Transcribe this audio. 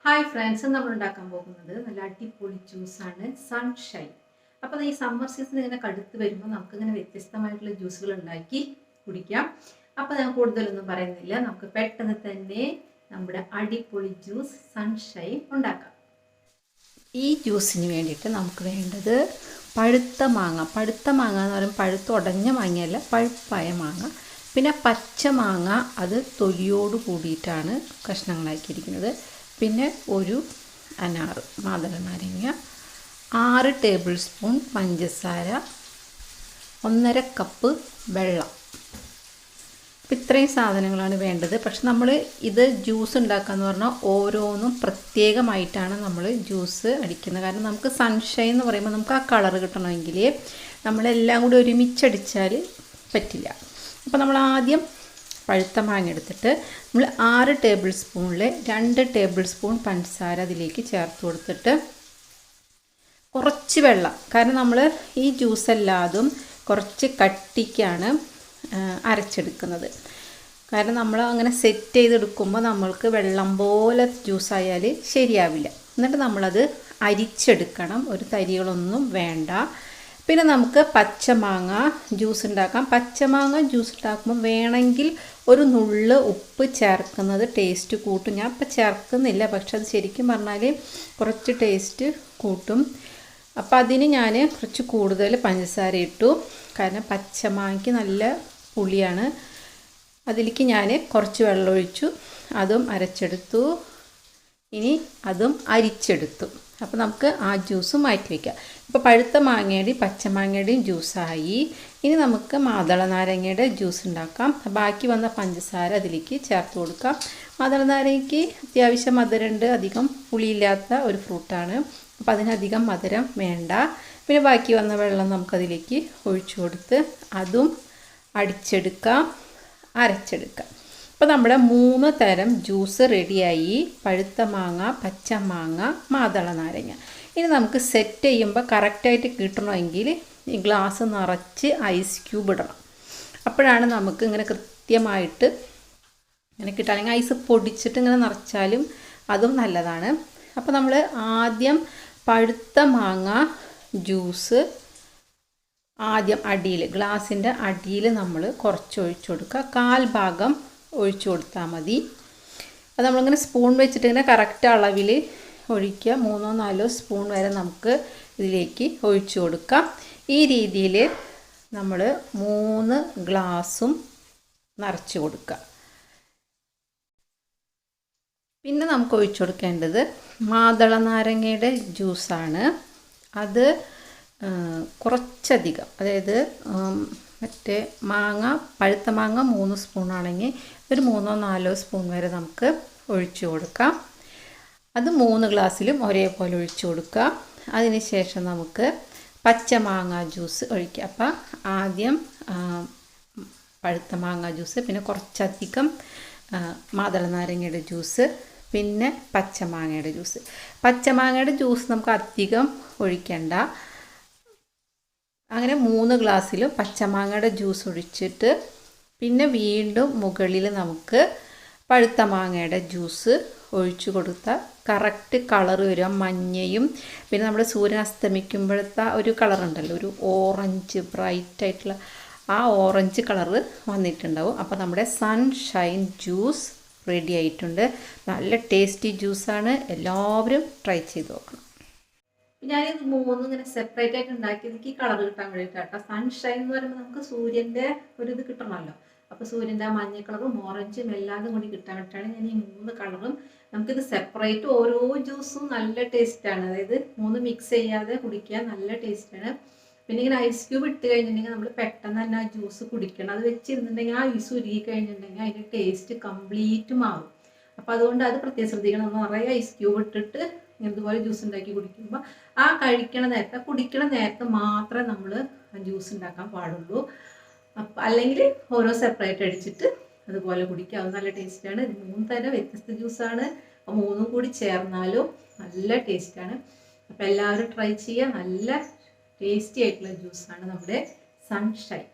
Hi friends, നമ്മൾ ഉണ്ടാക്കാൻ പോകുന്നത് നല്ല അടിപൊളി ജ്യൂസാണ് സൺഷൈൻ. അപ്പോൾ ഈ സമ്മർ സീസൺ ഇങ്ങനെ കടുത്ത് വരുമ്പോൾ നമുക്കിങ്ങനെ വ്യത്യസ്തമായിട്ടുള്ള ജ്യൂസുകൾ ഉണ്ടാക്കി കുടിക്കാം. അപ്പോൾ ഞാൻ കൂടുതലൊന്നും പറയുന്നില്ല, നമുക്ക് പെട്ടെന്ന് തന്നെ നമ്മുടെ അടിപൊളി ജ്യൂസ് സൺഷൈൻ ഉണ്ടാക്കാം. ഈ ജ്യൂസിന് വേണ്ടിയിട്ട് നമുക്ക് വേണ്ടത് പഴുത്ത മാങ്ങ എന്ന് പറയുമ്പോൾ പഴുത്ത് ഉടഞ്ഞ മാങ്ങയല്ല, പഴുപ്പായ മാങ്ങ. പിന്നെ പച്ച മാങ്ങ, അത് തൊലിയോട് കൂടിയിട്ടാണ് കഷ്ണങ്ങളാക്കിയിരിക്കുന്നത്. പിന്നെ ഒരു അനാറ്, മാതള നാരങ്ങ, 6 ടേബിൾ സ്പൂൺ പഞ്ചസാര, 1.5 കപ്പ് വെള്ളം. അപ്പം ഇത്രയും സാധനങ്ങളാണ് വേണ്ടത്. പക്ഷെ നമ്മൾ ഇത് ജ്യൂസ് ഉണ്ടാക്കാമെന്ന് പറഞ്ഞാൽ ഓരോന്നും പ്രത്യേകമായിട്ടാണ് നമ്മൾ ജ്യൂസ് അടിക്കുന്നത്. കാരണം നമുക്ക് സൺഷൈൻ എന്ന് പറയുമ്പോൾ നമുക്ക് ആ കളർ കിട്ടണമെങ്കിൽ നമ്മളെല്ലാം കൂടി ഒരുമിച്ചടിച്ചാൽ പറ്റില്ല. അപ്പോൾ നമ്മൾ ആദ്യം പഴുത്ത മാങ്ങ എടുത്തിട്ട് നമ്മൾ 6 ടേബിൾ സ്പൂണിൽ 2 ടേബിൾ സ്പൂൺ പഞ്ചസാര അതിലേക്ക് ചേർത്ത് കൊടുത്തിട്ട് കുറച്ച് വെള്ളം, കാരണം നമ്മൾ ഈ ജ്യൂസ് എല്ലാതും കുറച്ച് കട്ടിക്കാണ് അരച്ചെടുക്കുന്നത്. കാരണം നമ്മൾ അങ്ങനെ സെറ്റ് ചെയ്തെടുക്കുമ്പോൾ നമ്മൾക്ക് വെള്ളം പോലെ ജ്യൂസായാൽ ശരിയാവില്ല. എന്നിട്ട് നമ്മളത് അരിച്ചെടുക്കണം, ഒരു തരികളൊന്നും വേണ്ട. പിന്നെ നമുക്ക് പച്ചമാങ്ങ ജ്യൂസ് ഉണ്ടാക്കാം. പച്ചമാങ്ങ ജ്യൂസ് ഉണ്ടാക്കുമ്പോൾ വേണമെങ്കിൽ ഒരു നുള്ള് ഉപ്പ് ചേർക്കുന്നത് ടേസ്റ്റ് കൂട്ടും. ഞാൻ ഇപ്പം ചേർക്കുന്നില്ല, പക്ഷെ അത് ശരിക്കും പറഞ്ഞാൽ കുറച്ച് ടേസ്റ്റ് കൂട്ടും. അപ്പോൾ അതിന് ഞാൻ കുറച്ച് കൂടുതൽ പഞ്ചസാര ഇട്ടു, കാരണം പച്ചമാങ്ങയ്ക്ക് നല്ല പുളിയാണ്. അതിലേക്ക് ഞാൻ കുറച്ച് വെള്ളം ഒഴിച്ചു, അതും അരച്ചെടുത്തു. ഇനി അതും അരിച്ചെടുത്തു. അപ്പോൾ നമുക്ക് ആ ജ്യൂസ് മാറ്റി വയ്ക്കാം. ഇപ്പോൾ പഴുത്ത മാങ്ങയുടെയും പച്ചമാങ്ങയുടെയും ജ്യൂസായി. ഇനി നമുക്ക് മാതള നാരങ്ങയുടെ ജ്യൂസ് ഉണ്ടാക്കാം. ബാക്കി വന്ന പഞ്ചസാര അതിലേക്ക് ചേർത്ത് കൊടുക്കാം. മാതള നാരങ്ങയ്ക്ക് അത്യാവശ്യം മധുരമുണ്ട്, അധികം പുളിയില്ലാത്ത ഒരു ഫ്രൂട്ടാണ്. അപ്പോൾ അതിനധികം മധുരം വേണ്ട. പിന്നെ ബാക്കി വന്ന വെള്ളം നമുക്കതിലേക്ക് ഒഴിച്ചു കൊടുത്ത് അതും അടിച്ചെടുക്കാം, അരച്ചെടുക്കാം. അപ്പോൾ നമ്മുടെ 3 തരം ജ്യൂസ് റെഡിയായി: പഴുത്ത മാങ്ങ, പച്ചമാങ്ങ, മാതള നാരങ്ങ. ഇനി നമുക്ക് സെറ്റ് ചെയ്യുമ്പോൾ കറക്റ്റായിട്ട് കിട്ടണമെങ്കിൽ ഈ ഗ്ലാസ് നിറച്ച് ഐസ് ക്യൂബ് ഇടണം. അപ്പോഴാണ് നമുക്ക് ഇങ്ങനെ കൃത്യമായിട്ട് ഇങ്ങനെ കിട്ടുക. അല്ലെങ്കിൽ ഐസ് പൊടിച്ചിട്ട് ഇങ്ങനെ നിറച്ചാലും അതും നല്ലതാണ്. അപ്പോൾ നമ്മൾ ആദ്യം പഴുത്ത മാങ്ങ ജ്യൂസ് ആദ്യം അടിയിൽ, ഗ്ലാസിൻ്റെ അടിയിൽ നമ്മൾ കുറച്ച് ഒഴിച്ചു കൊടുക്കുക. 1/4 ഭാഗം ഒഴിച്ചു കൊടുത്താൽ മതി. അത് നമ്മളിങ്ങനെ സ്പൂൺ വെച്ചിട്ട് ഇങ്ങനെ കറക്റ്റ് അളവിൽ ഒഴിക്കുക. 3-4 സ്പൂൺ വരെ നമുക്ക് ഇതിലേക്ക് ഒഴിച്ചു കൊടുക്കാം. ഈ രീതിയിൽ നമ്മൾ 3 ഗ്ലാസും നിറച്ച് കൊടുക്കുക. പിന്നെ നമുക്ക് ഒഴിച്ചു കൊടുക്കേണ്ടത് മാതള നാരങ്ങയുടെ ജ്യൂസാണ്. അത് കുറച്ചധികം, അതായത് മറ്റേ മാങ്ങ, പഴുത്ത മാങ്ങ 3 സ്പൂണാണെങ്കിൽ ഒരു 3-4 സ്പൂൺ വരെ നമുക്ക് ഒഴിച്ചു കൊടുക്കാം. അത് 3 ഗ്ലാസ്സിലും ഒരേപോലെ ഒഴിച്ചു കൊടുക്കുക. അതിന് ശേഷം നമുക്ക് പച്ചമാങ്ങ ജ്യൂസ് ഒഴിക്കുക. അപ്പം ആദ്യം പഴുത്ത മാങ്ങ ജ്യൂസ്, പിന്നെ കുറച്ചധികം മാതള നാരങ്ങയുടെ ജ്യൂസ്, പിന്നെ പച്ചമാങ്ങയുടെ ജ്യൂസ്. പച്ചമാങ്ങയുടെ ജ്യൂസ് നമുക്ക് അധികം ഒഴിക്കണ്ട. അങ്ങനെ 3 ഗ്ലാസ്സിലും പച്ചമാങ്ങയുടെ ജ്യൂസ് ഒഴിച്ചിട്ട് പിന്നെ വീണ്ടും മുകളിൽ നമുക്ക് പഴുത്ത മാങ്ങയുടെ ജ്യൂസ് ഒഴിച്ചു കൊടുത്താൽ കറക്റ്റ് കളർ വരും. മഞ്ഞയും പിന്നെ നമ്മൾ സൂര്യൻ അസ്തമിക്കുമ്പോഴത്തെ ഒരു കളറുണ്ടല്ലോ, ഒരു ഓറഞ്ച്, ബ്രൈറ്റായിട്ടുള്ള ആ ഓറഞ്ച് കളറ് വന്നിട്ടുണ്ടാവും. അപ്പോൾ നമ്മുടെ സൺഷൈൻ ജ്യൂസ് റെഡി ആയിട്ടുണ്ട്. നല്ല ടേസ്റ്റി ജ്യൂസാണ്, എല്ലാവരും ട്രൈ ചെയ്ത് നോക്കണം. ഞാനിത് 3 ഇങ്ങനെ സെപ്പറേറ്റ് ആയിട്ട് ഉണ്ടാക്കിയതിലേക്ക് കളർ കിട്ടാൻ വേണ്ടിയിട്ടാട്ടോ. സൺഷൈൻ എന്ന് പറയുമ്പോൾ നമുക്ക് സൂര്യൻ്റെ ഒരു ഇത് കിട്ടണമല്ലോ. അപ്പോൾ സൂര്യൻ്റെ മഞ്ഞ കളറും ഓറഞ്ചും എല്ലാതും കൂടി കിട്ടാൻ വേണ്ടിയിട്ടാണ് ഞാൻ ഈ 3 കളറും. നമുക്കിത് സെപ്പറേറ്റ് ഓരോ ജ്യൂസും നല്ല ടേസ്റ്റാണ്. അതായത് 3 മിക്സ് ചെയ്യാതെ കുടിക്കാൻ നല്ല ടേസ്റ്റാണ്. പിന്നെ ഇങ്ങനെ ഐസ് ക്യൂബ് ഇട്ട് കഴിഞ്ഞിട്ടുണ്ടെങ്കിൽ നമ്മൾ പെട്ടെന്ന് തന്നെ ആ ജ്യൂസ് കുടിക്കണം. അത് വെച്ചിരുന്നുണ്ടെങ്കിൽ ആ ഐസ് ഉരുകി കഴിഞ്ഞിട്ടുണ്ടെങ്കിൽ അതിൻ്റെ ടേസ്റ്റ് കംപ്ലീറ്റ് മാറും. അപ്പോൾ അതുകൊണ്ട് അത് പ്രത്യേകം ശ്രദ്ധിക്കണം. നിറയെ ഐസ് ക്യൂബ് ഇട്ടിട്ട് ഇതുപോലെ ജ്യൂസ് ഉണ്ടാക്കി കുടിക്കുമ്പോൾ ആ കുടിക്കണ നേരത്തെ മാത്രമേ നമ്മൾ ജ്യൂസ് ഉണ്ടാക്കാൻ പാടുള്ളൂ. അപ്പം അല്ലെങ്കിൽ ഓരോ സെപ്പറേറ്റ് അടിച്ചിട്ട് അതുപോലെ കുടിക്കുക. അത് നല്ല ടേസ്റ്റാണ്. 3 തരം വ്യത്യസ്ത ജ്യൂസാണ്. 3 കൂടി ചേർന്നാലും നല്ല ടേസ്റ്റാണ്. അപ്പോൾ എല്ലാവരും ട്രൈ ചെയ്യുക. നല്ല ടേസ്റ്റി ആയിട്ടുള്ള ജ്യൂസാണ് നമ്മുടെ സൺഷൈൻ.